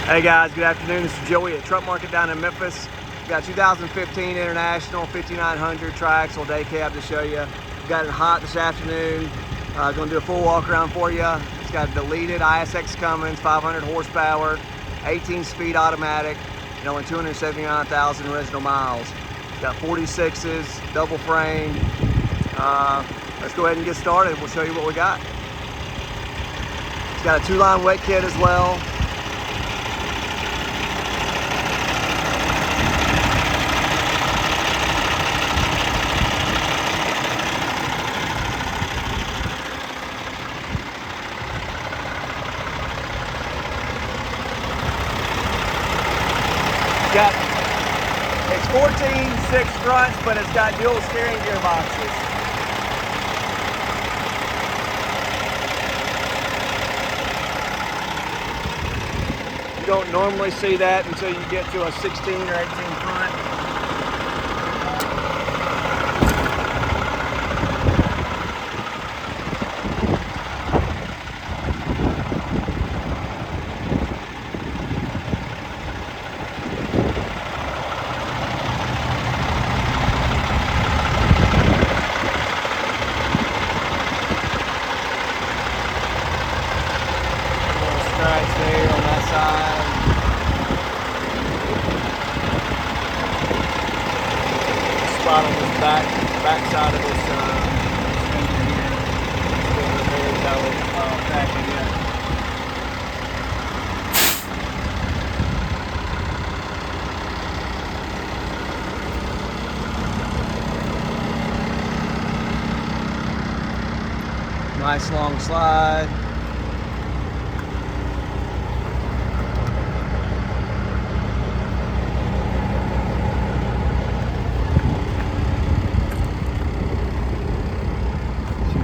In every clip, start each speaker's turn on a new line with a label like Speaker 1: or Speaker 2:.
Speaker 1: Hey guys, good afternoon. This is Joey at Truck Market down in Memphis. We've got 2015 International 5900 Triaxle daycab to show you. We've got it hot this afternoon. Going to do a full walk around for you. It's got a deleted Isx Cummins, 500 horsepower, 18-speed automatic, and only 279,000 original miles. It's got 46s, double frame. Let's go ahead and get started. We'll show you what we got. It's got a 2-line wet kit as well. It's 14 6 fronts, but it's got dual steering gearboxes. You don't normally see that until you get to a 16 or 18 front. Scratch there on that side. Spot on this back side of this fender here. Still very well packing yet. Nice long slide.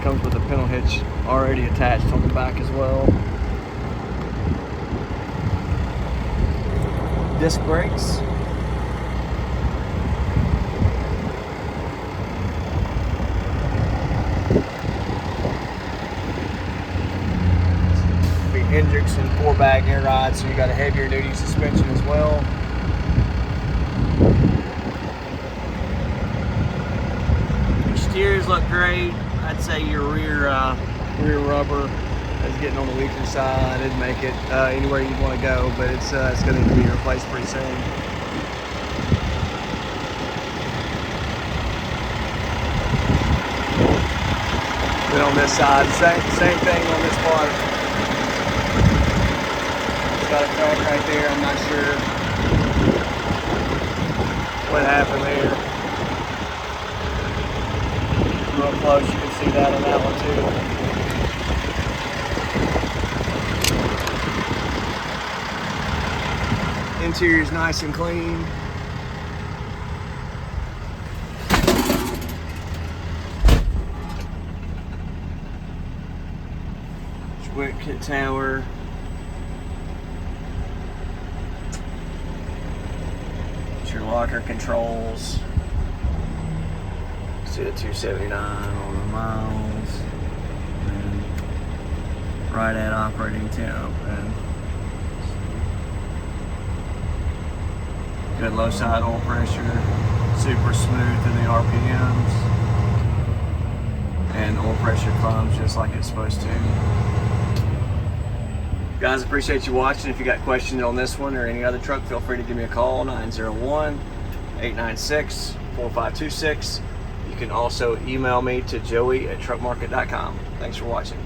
Speaker 1: Comes with a pintle hitch already attached on the back as well. Disc brakes. Isx and 4-bag air ride, so you got a heavier duty suspension as well. Your steers look great. I'd say your rear rubber is getting on the weaker side. It'd make it anywhere you want to go, but it's going to need to be replaced pretty soon. Then on this side, same thing on this part. It's got a crack right there. I'm not sure what happened there. Real close, you can see that on that one too. Interior's nice and clean. Wet kit tower. It's your locker controls. See the 279 on the miles, and right at operating temp, and good low side oil pressure, super smooth through the RPMs, and oil pressure climbs just like it's supposed to. Guys, appreciate you watching. If you got questions on this one or any other truck, feel free to give me a call, 901-896-4526. You can also email me to joey@truckmarket.com. Thanks for watching.